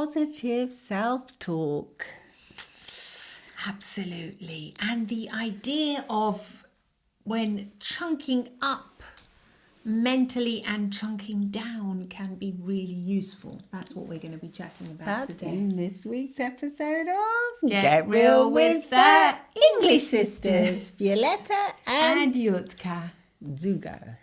positive self-talk. Absolutely. And the idea of when chunking up mentally and chunking down can be really useful. That's what we're going to be chatting about today. In this week's episode of Get Real with the English Sisters, Violetta And Jutka. Zugo.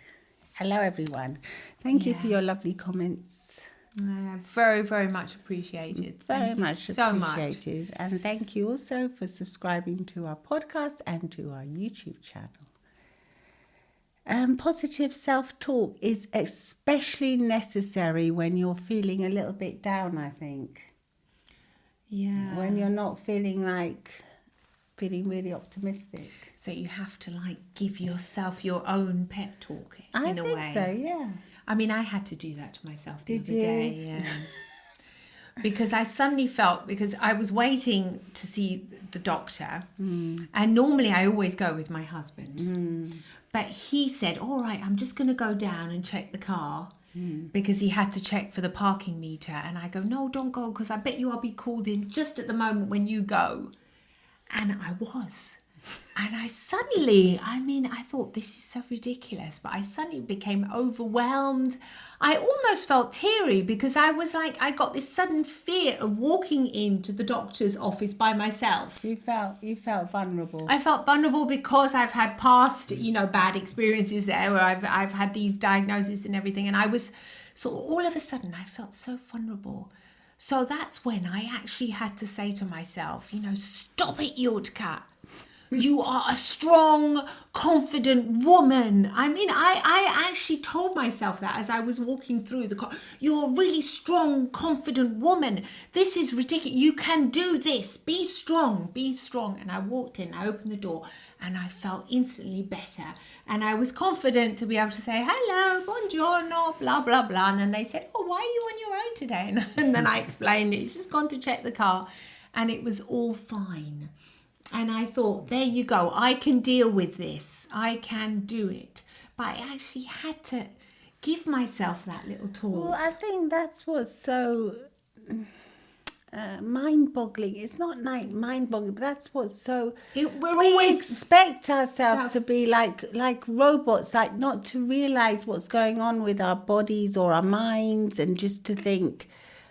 Hello, everyone. Thank you for your lovely comments. Very, very much appreciated. Very much appreciated. And thank you also for subscribing to our podcast and to our YouTube channel. Positive self-talk is especially necessary when you're feeling a little bit down, I think. Yeah. When you're not feeling really optimistic. So you have to give yourself your own pep talk in a way. I think so, yeah. I mean, I had to do that to myself the Did other you? day. Yeah. Because I suddenly felt, because I was waiting to see the doctor, and normally I always go with my husband. But he said, all right, I'm just going to go down and check the car because he had to check for the parking meter. And I go, no, don't go, because I bet you I'll be called in just at the moment when you go. And I was. And I thought this is so ridiculous, but I suddenly became overwhelmed. I almost felt teary because I was I got this sudden fear of walking into the doctor's office by myself. You felt vulnerable. I felt vulnerable because I've had past, bad experiences there where I've had these diagnoses and everything. And I was, so all of a sudden I felt so vulnerable. So that's when I actually had to say to myself, stop it, Jutka. You are a strong, confident woman. I mean, I actually told myself that as I was walking through the car. You're a really strong, confident woman. This is ridiculous. You can do this. Be strong. Be strong. And I walked in, I opened the door, and I felt instantly better. And I was confident to be able to say, hello, buongiorno, blah, blah, blah. And then they said, oh, why are you on your own today? And then I explained it's just gone to check the car. And it was all fine. And I thought, there you go. I can deal with this. I can do it. But I actually had to give myself that little talk. Well, I think that's what's so mind-boggling. It's not mind-boggling, but that's what's so... we always expect ourselves to be like robots, not to realise what's going on with our bodies or our minds, and just to think...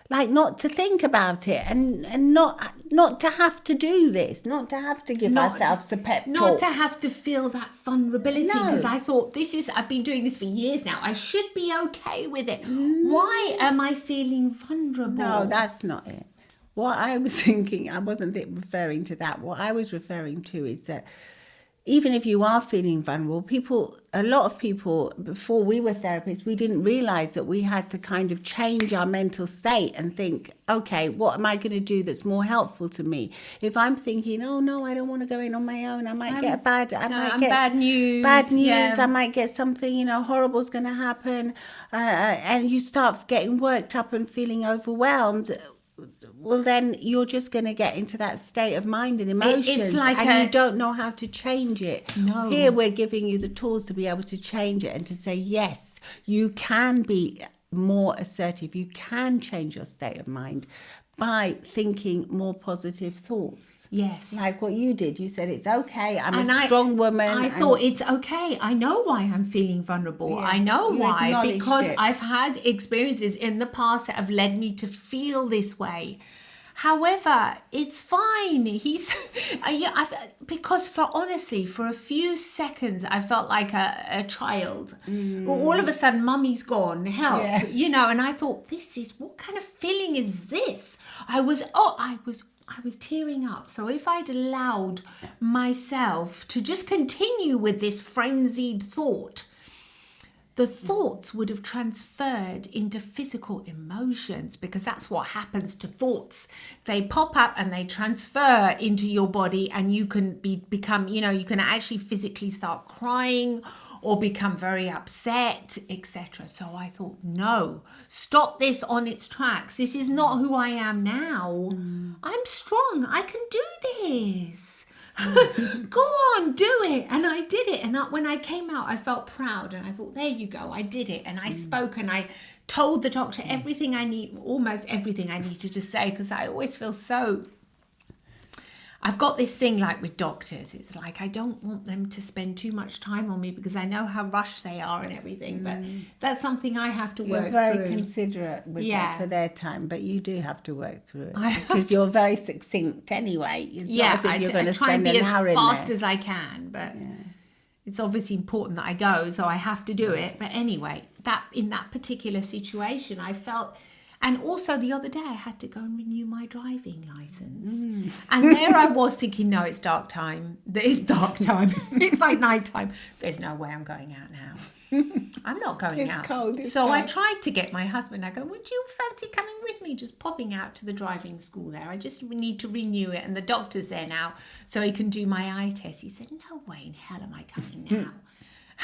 not to think about it and not to have to do this, not to have to give ourselves a pep talk. Not to have to feel that vulnerability, because I thought I've been doing this for years now. I should be okay with it. Why am I feeling vulnerable? No, that's not it. What I was thinking, I wasn't referring to that. What I was referring to is that even if you are feeling vulnerable, a lot of people, before we were therapists, we didn't realise that we had to kind of change our mental state and think, okay, what am I going to do that's more helpful to me? If I'm thinking, oh no, I don't want to go in on my own, I might get bad news. Yeah. I might get something, horrible's going to happen. And you start getting worked up and feeling overwhelmed. Well, then you're just going to get into that state of mind and emotions, and you don't know how to change it. No. Here we're giving you the tools to be able to change it and to say, yes, you can be more assertive. You can change your state of mind by thinking more positive thoughts. Yes. Like what you did. You said, it's okay. I'm a strong woman. I thought, it's okay. I know why I'm feeling vulnerable. Yeah, I know why. Because it. I've had experiences in the past that have led me to feel this way. However, it's fine. Because for a few seconds, I felt like a child. All of a sudden, mummy's gone. Help, And I thought, what kind of feeling is this? I was tearing up. So if I'd allowed myself to just continue with this frenzied thought, the thoughts would have transferred into physical emotions, because that's what happens to thoughts. They pop up and they transfer into your body, and you can become, you can actually physically start crying or become very upset, etc. So I thought, no, stop this on its tracks. This is not who I am now. I'm strong. I can do this. Go on, do it. And I did it. And when I came out, I felt proud. And I thought, there you go. I did it. And I spoke and I told the doctor everything I need, almost everything I needed to say, because I always feel so... I've got this thing like with doctors, it's like I don't want them to spend too much time on me because I know how rushed they are and everything, but that's something I have to work through. You're very considerate with that for their time, but you do have to work through it because you're very succinct anyway. It's not as if you're going to spend an hour in there. I try and be as fast as I can, but it's obviously important that I go, so I have to do it. But anyway, that in that particular situation, I felt... And also the other day I had to go and renew my driving licence. And there I was thinking, no, it's dark time. It's dark time. It's like night time. There's no way I'm going out now. I'm not going out. It's cold. So I tried to get my husband. I go, would you fancy coming with me? Just popping out to the driving school there. I just need to renew it. And the doctor's there now so he can do my eye test. He said, no way in hell am I coming now.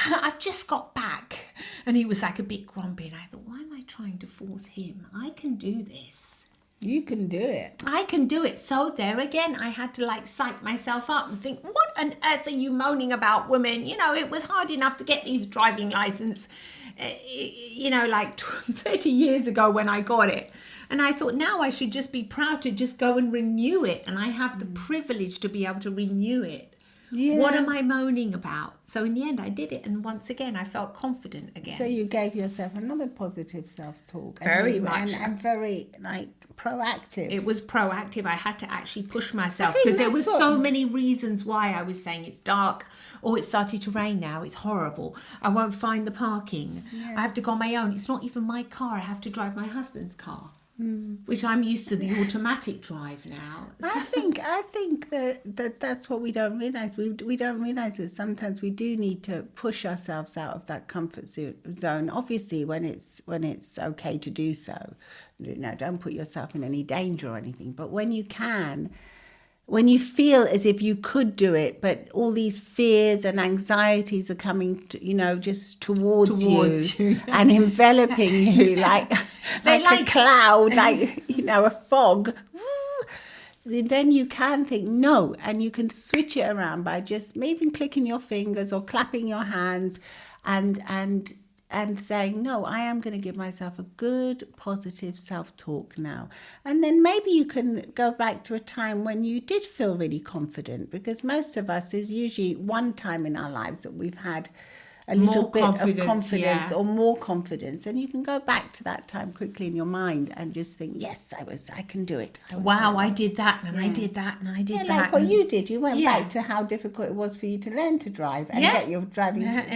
I've just got back. And he was like a bit grumpy, and I thought, why am I trying to force him? I can do this. You can do it. I can do it. So there again, I had to like psych myself up and think, what on earth are you moaning about, women? You know, it was hard enough to get these driving license, like 30 years ago when I got it. And I thought now I should just be proud to just go and renew it. And I have the privilege to be able to renew it. Yeah. What am I moaning about? So in the end, I did it. And once again, I felt confident again. So you gave yourself another positive self-talk. Very much. And very, proactive. It was proactive. I had to actually push myself because there was so many reasons why I was saying it's dark. Oh, it started to rain now. It's horrible. I won't find the parking. Yeah. I have to go on my own. It's not even my car. I have to drive my husband's car. Which I'm used to the automatic drive now. I think that's what we don't realise. We don't realise that sometimes we do need to push ourselves out of that comfort zone. Obviously, when it's okay to do so, don't put yourself in any danger or anything. But when you can, when you feel as if you could do it, but all these fears and anxieties are coming, just towards you and enveloping you like a cloud, a fog. Then you can think no, and you can switch it around by just maybe clicking your fingers or clapping your hands and saying, no, I am going to give myself a good, positive self-talk now. And then maybe you can go back to a time when you did feel really confident, because most of us, there's usually one time in our lives that we've had a little bit of confidence or more confidence. And you can go back to that time quickly in your mind and just think, yes, I can do it. I did that and I did that and I did that. Like what you did. You went back to how difficult it was for you to learn to drive and get your driving test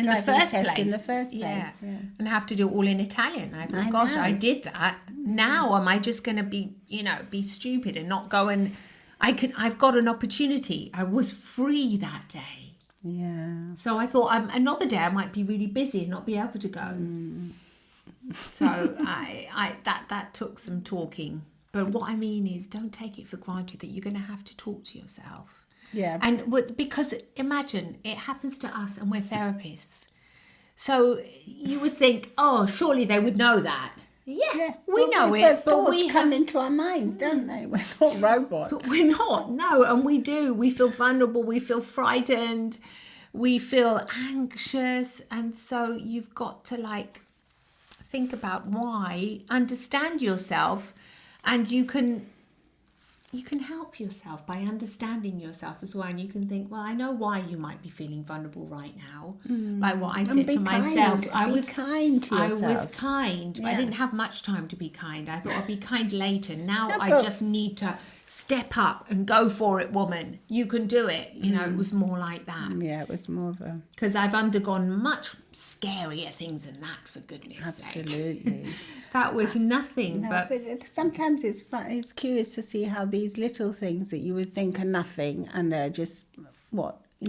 in the first place. Yeah. And have to do it all in Italian. I thought, gosh, I did that. Now am I just going to be stupid and not go and... I've got an opportunity. I was free that day. Yeah. So I thought another day I might be really busy and not be able to go. So that took some talking. But what I mean is, don't take it for granted that you're going to have to talk to yourself. Yeah. And because imagine it happens to us and we're therapists. So you would think, oh, surely they would know that. Yeah, we know it, but we come into our minds, don't they? We're not robots. But we're not, no, and we do. We feel vulnerable, we feel frightened, we feel anxious, and so you've got to think about why, understand yourself, and you can help yourself by understanding yourself as well. And you can think, well, I know why you might be feeling vulnerable right now. Like what I said to myself. I was kind to yourself. I was kind. Yeah. I didn't have much time to be kind. I thought I'd be kind later. Now I just need to step up and go for it, woman. You can do it. It was more like that. Yeah, it was more of a... Because I've undergone much scarier things than that, for goodness sake. Absolutely. That was nothing. No, but sometimes it's fun. It's curious to see how these little things that you would think are nothing, and they're just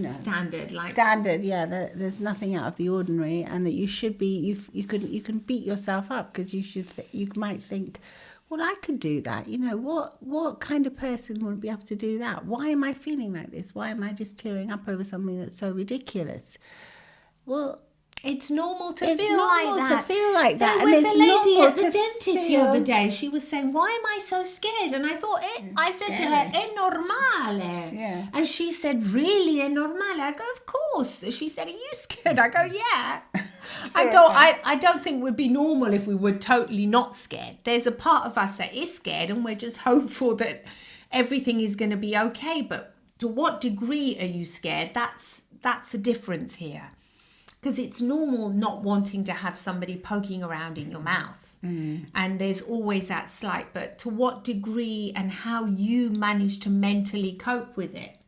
standard. There's nothing out of the ordinary, and that you should be. You can beat yourself up because you might think, well, I could do that. What kind of person would be able to do that? Why am I feeling like this? Why am I just tearing up over something that's so ridiculous? Well, it's normal to feel like that. There was a lady at the dentist the other day. She was saying, why am I so scared? And I thought, I said to her, è normale. Yeah. And she said, really, è normale? I go, of course. She said, are you scared? I go, yeah. I don't think we'd be normal if we were totally not scared. There's a part of us that is scared and we're just hopeful that everything is going to be okay. But to what degree are you scared? That's the difference here. Because it's normal not wanting to have somebody poking around in your mouth. And there's always that slight, but to what degree and how you manage to mentally cope with it.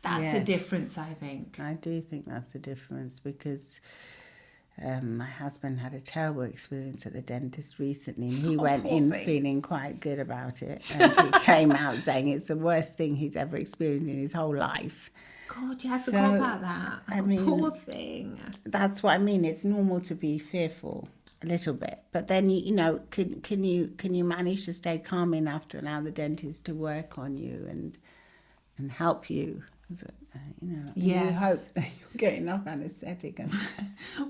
That's the difference, I think. I do think that's the difference, because my husband had a terrible experience at the dentist recently, and he went in feeling quite good about it, and he came out saying it's the worst thing he's ever experienced in his whole life. God, yeah, I forgot about that. I mean, poor thing. That's what I mean. It's normal to be fearful a little bit, but then you know, can you manage to stay calm enough to allow the dentist to work on you and help you? But, you know, you hope that you'll get enough anaesthetic. And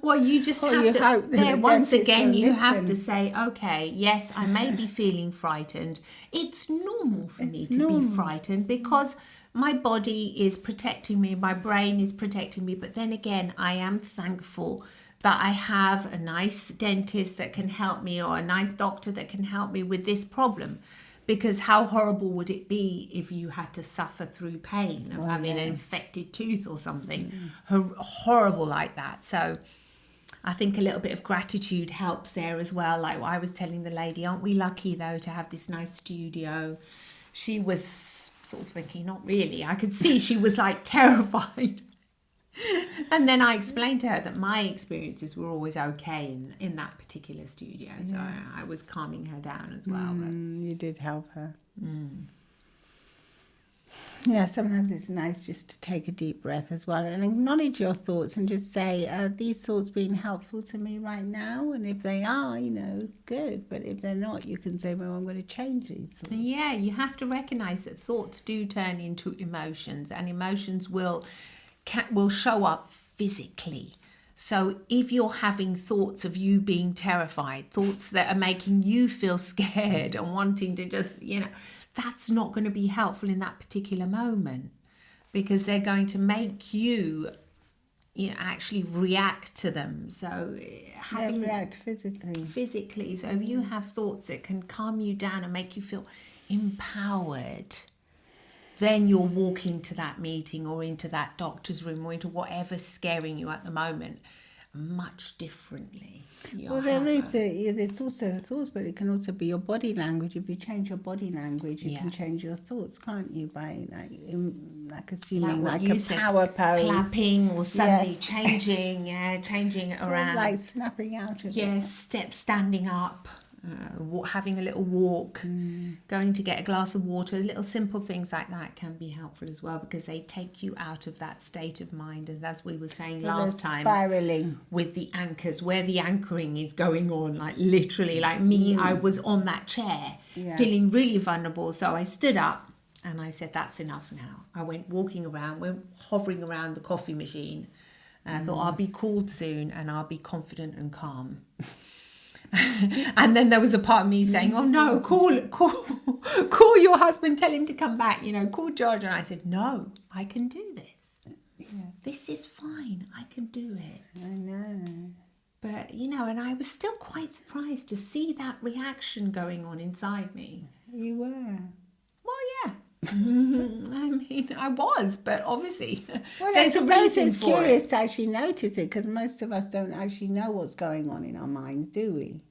well, you just have to. There, once again, you have to say, okay, yes, I may be feeling frightened. It's normal for me to be frightened because my body is protecting me, my brain is protecting me. But then again, I am thankful that I have a nice dentist that can help me, or a nice doctor that can help me with this problem. Because how horrible would it be if you had to suffer through pain of having an infected tooth or something horrible like that? So I think a little bit of gratitude helps there as well. Like I was telling the lady, aren't we lucky though to have this nice studio? She was sort of thinking, not really. I could see she was like terrified. And then I explained to her that my experiences were always okay in that particular studio. So I was calming her down as well. You did help her. Yeah, sometimes it's nice just to take a deep breath as well and acknowledge your thoughts and just say, are these thoughts being helpful to me right now? And if they are, you know, good. But if they're not, you can say, well, I'm going to change these thoughts. Yeah, you have to recognise that thoughts do turn into emotions, and emotions will show up physically. So if you're having thoughts of you being terrified, thoughts that are making you feel scared and wanting to just, you know, that's not going to be helpful in that particular moment, because they're going to make you, you know, actually react to them. So react physically. So if you have thoughts that can calm you down and make you feel empowered, then you'll walk into that meeting or into that doctor's room or into whatever's scaring you at the moment much differently. Well, it's also the thoughts, but it can also be your body language. If you change your body language, you can change your thoughts, can't you? By like assuming like a power pose, clapping, or suddenly changing it around, like snapping out of it. Standing up. Having a little walk, going to get a glass of water, little simple things like that can be helpful as well, because they take you out of that state of mind, as we were saying last time, spiraling with the anchors, where the anchoring is going on, like literally, like me, I was on that chair feeling really vulnerable, so I stood up and I said, that's enough now. I went walking around, went hovering around the coffee machine, and I thought, I'll be called soon and I'll be confident and calm. And then there was a part of me saying, oh no, call your husband, tell him to come back, you know, call George. And I said, no, I can do this. This is fine, I can do it. I know. But, you know, and I was still quite surprised to see that reaction going on inside me. You were. Well, yeah. I mean, I was, but obviously there's a reason. It's curious to actually notice it, because most of us don't actually know what's going on in our minds, do we?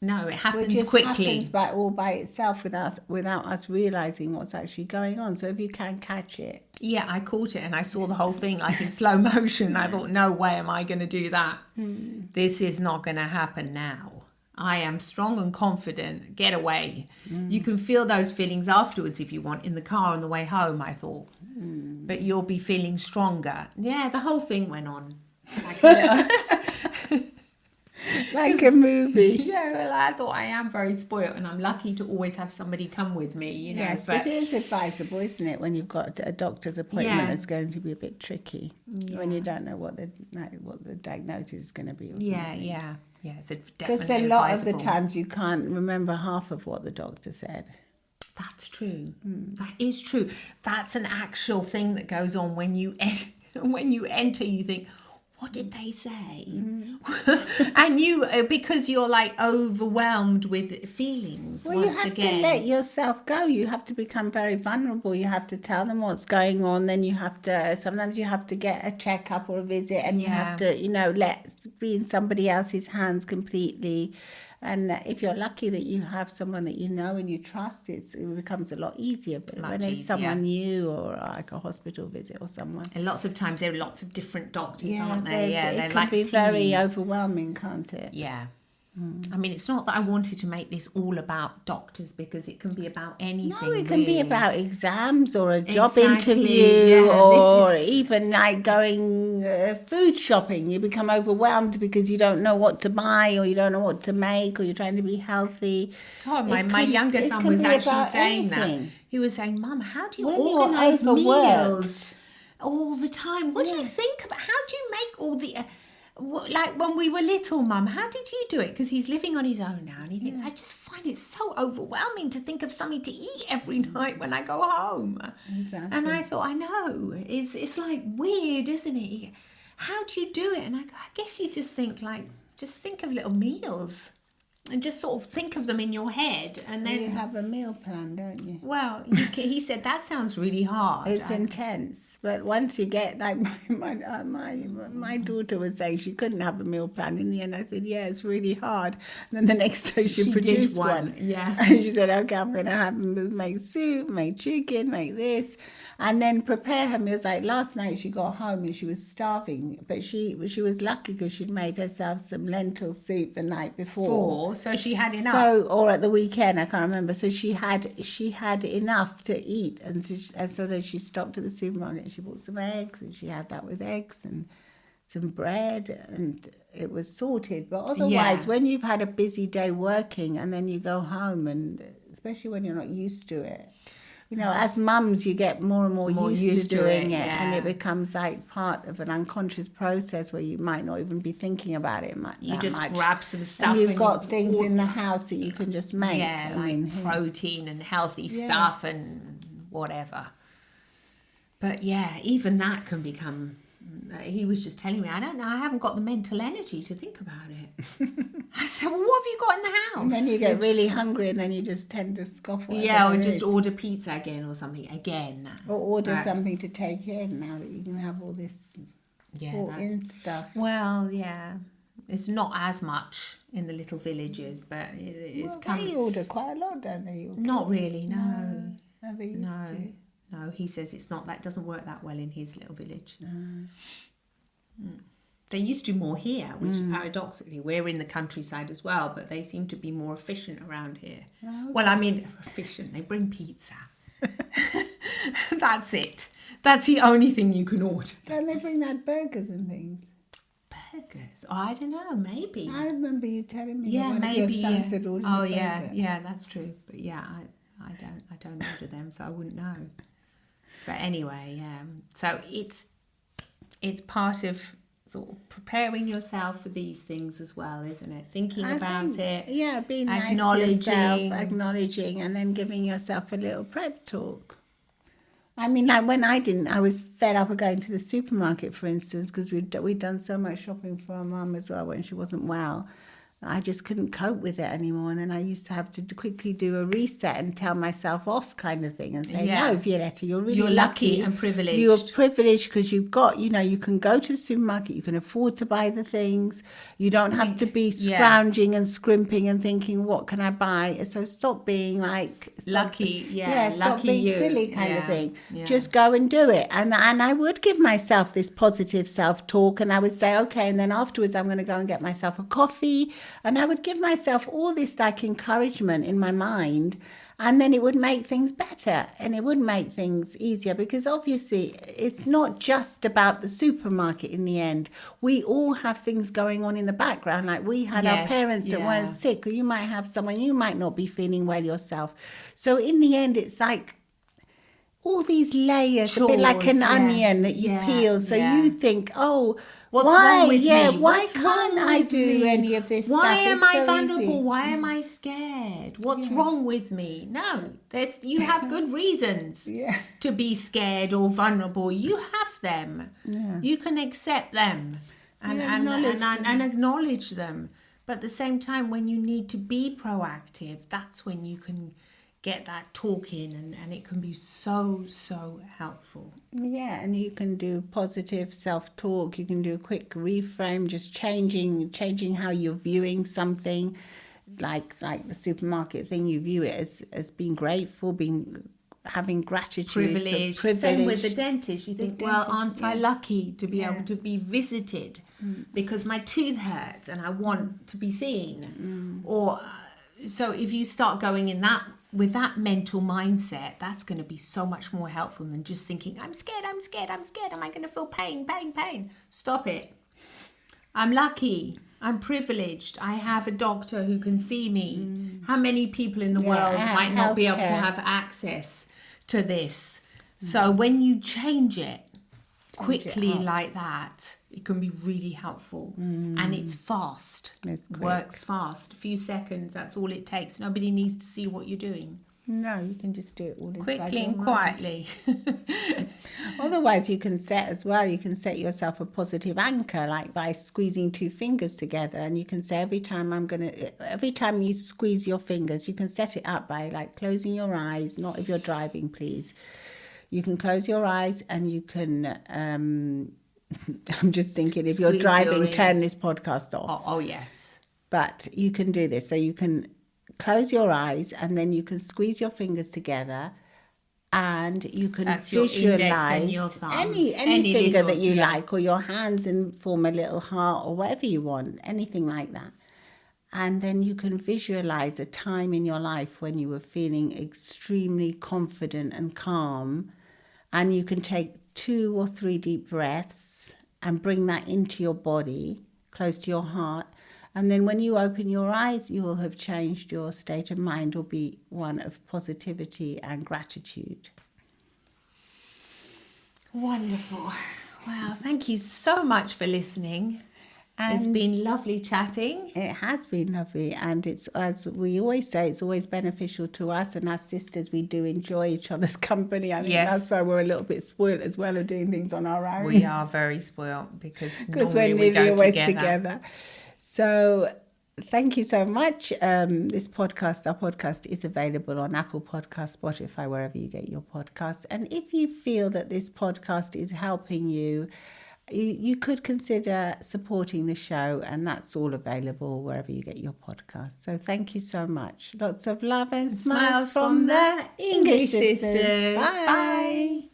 No, it happens quickly. It happens all by itself without us realising what's actually going on. So if you can catch it. Yeah, I caught it and I saw the whole thing like in slow motion. I thought, no way am I going to do that. This is not going to happen now. I am strong and confident. Get away. You can feel those feelings afterwards if you want, in the car on the way home, I thought. But you'll be feeling stronger. Yeah, the whole thing went on. Like a movie. Yeah, well, I thought I am very spoiled and I'm lucky to always have somebody come with me, you know. Yes, but it is advisable, isn't it, when you've got a doctor's appointment that's going to be a bit tricky, when you don't know what the diagnosis is going to be. Yeah, it's because a lot of the times you can't remember half of what the doctor said. That's true. That is true. That's an actual thing that goes on when you enter. You think, what did they say? And you, because you're like overwhelmed with feelings Well, you once have again. to let yourself go. You have to become very vulnerable. You have to tell them what's going on. Then you have to, sometimes you have to get a checkup or a visit, and you have to, be in somebody else's hands completely. And if you're lucky that you have someone that you know and you trust, it becomes a lot easier. But Much when it's easier. someone new or like a hospital visit or someone. And lots of times there are lots of different doctors, aren't there? It they're can like be very teams. overwhelming, can't it? Yeah. I mean, it's not that I wanted to make this all about doctors, because it can be about anything. No, it can be really. about exams or a job Exactly, interview, yeah, or this is- even like going food shopping. You become overwhelmed because you don't know what to buy, or you don't know what to make, or you're trying to be healthy. God, It my can- younger it son can was be actually about saying anything. that. He was saying, Mum, how do you When you're organise overworked. meals all the time? What do you Yeah. think about, how do you make all the... like when we were little, Mum, how did you do it? Because he's living on his own now, and he thinks, I just find it so overwhelming to think of something to eat every night when I go home. Exactly. And I thought, I know, it's like weird, isn't it? How do you do it? And I guess you just think of little meals, and just sort of think of them in your head, and then You have a meal plan, don't you? well, he said that sounds really hard. It's intense, but once you get like my daughter was saying she couldn't have a meal plan. In the end, I said, "Yeah, it's really hard." And then the next day she did produced one. yeah. And she said, "Okay, I'm going to have make soup, make chicken, make this, and then prepare her meals." Like last night, she got home and she was starving, but she was lucky because she'd made herself some lentil soup the night before. So she had enough. So, or at the weekend, I can't remember. So she had enough to eat, and so then she stopped at the supermarket. She bought some eggs, and she had that with eggs and some bread, and it was sorted. But otherwise, when you've had a busy day working, and then you go home, and especially when you're not used to it, as mums, you get more and more used to doing it, and it becomes like part of an unconscious process where you might not even be thinking about it much. You just grab some stuff, and you've got things in the house that you can just make. Yeah, protein and healthy stuff and whatever. But yeah, even that can become. He was just telling me, I don't know, I haven't got the mental energy to think about it. I said, well, what have you got in the house? And then you get really hungry, and then you just tend to scoff. Or just order pizza again or something again. Or order something to take in now that you can have all this in stuff. Well, yeah. It's not as much in the little villages, but it's coming. They order quite a lot, don't they? Not really, no. No, they used to. No, he says it's not. That doesn't work that well in his little village. They used to more here, which paradoxically, we're in the countryside as well, but they seem to be more efficient around here. Oh, okay. Well, I mean, efficient. They bring pizza. That's it. That's the only thing you can order. Don't they bring like burgers and things? Burgers? Oh, I don't know. Maybe. I remember you telling me. Yeah, that one maybe. Of your sons had ordered a burger. Yeah, that's true. But yeah, I don't order them, so I wouldn't know. But anyway, so it's part of sort of preparing yourself for these things as well, isn't it? Thinking about it. Yeah, being nice to yourself, acknowledging, and then giving yourself a little prep talk. I mean, like when I was fed up of going to the supermarket, for instance, because we'd done so much shopping for our mum as well when she wasn't well. I just couldn't cope with it anymore. And then I used to have to quickly do a reset and tell myself off kind of thing and say, no, Violetta, you're lucky and privileged. You're privileged because you've got, you can go to the supermarket, you can afford to buy the things. You don't have to be scrounging and scrimping and thinking, what can I lucky. So stop being like... lucky, stop being silly kind of thing. Yeah. Just go and do it. And I would give myself this positive self-talk, and I would say, okay, and then afterwards I'm going to go and get myself a coffee. And I would give myself all this like encouragement in my mind, and then it would make things better and it would make things easier, because obviously it's not just about the supermarket in the end. We all have things going on in the background. Like we had our parents that weren't sick, or you might have someone, you might not be feeling well yourself. So in the end, it's like all these layers, a bit like an onion that you peel. So you think, oh, what's wrong with me? Why can't I do any of this stuff? Why am I so vulnerable? easy. Why am I scared? What's wrong with me? No, you have good reasons to be scared or vulnerable. You have them. Yeah. You can accept them. and acknowledge them. But at the same time, when you need to be proactive, that's when you can get that talk in, and it can be so helpful. Yeah, and you can do positive self-talk. You can do a quick reframe, just changing how you're viewing something, like the supermarket thing. You view it as being grateful, having gratitude, Privilege. Same with the dentist. You think, well, aren't I lucky to be able to be visited because my tooth hurts and I want to be seen? Or so if you start going in that with that mental mindset, that's going to be so much more helpful than just thinking, I'm scared. Am I going to feel pain? Stop it. I'm lucky. I'm privileged. I have a doctor who can see me. How many people in the world might not be able to have access to this? So when you change it quickly like that, it can be really helpful. And it's fast. Works fast. A few seconds, that's all it takes. Nobody needs to see what you're doing. No, you can just do it all quickly and quietly. Otherwise, you can set yourself a positive anchor, like by squeezing two fingers together, and you can say every time you squeeze your fingers, you can set it up by like closing your eyes. Not if you're driving, please. You can close your eyes, and you can I'm just thinking, if you're driving, turn this podcast off. Oh yes. But you can do this. So you can close your eyes, and then you can squeeze your fingers together, and you can visualize any finger that you like, or your hands and form a little heart, or whatever you want, anything like that. And then you can visualize a time in your life when you were feeling extremely confident and calm, and you can take 2 or 3 deep breaths and bring that into your body, close to your heart. And then when you open your eyes, you will have changed. Your state of mind will be one of positivity and gratitude. Wonderful. Wow, thank you so much for listening. It's been lovely chatting. It has been lovely. And it's, as we always say, it's always beneficial to us. And as sisters, we do enjoy each other's company. I think that's why we're a little bit spoiled as well of doing things on our own. We are very spoiled because we're nearly always together. So thank you so much. Our podcast is available on Apple Podcasts, Spotify, wherever you get your podcasts. And if you feel that this podcast is helping you, you could consider supporting the show, and that's all available wherever you get your podcasts. So thank you so much. Lots of love and smiles from the English Sisters. Bye.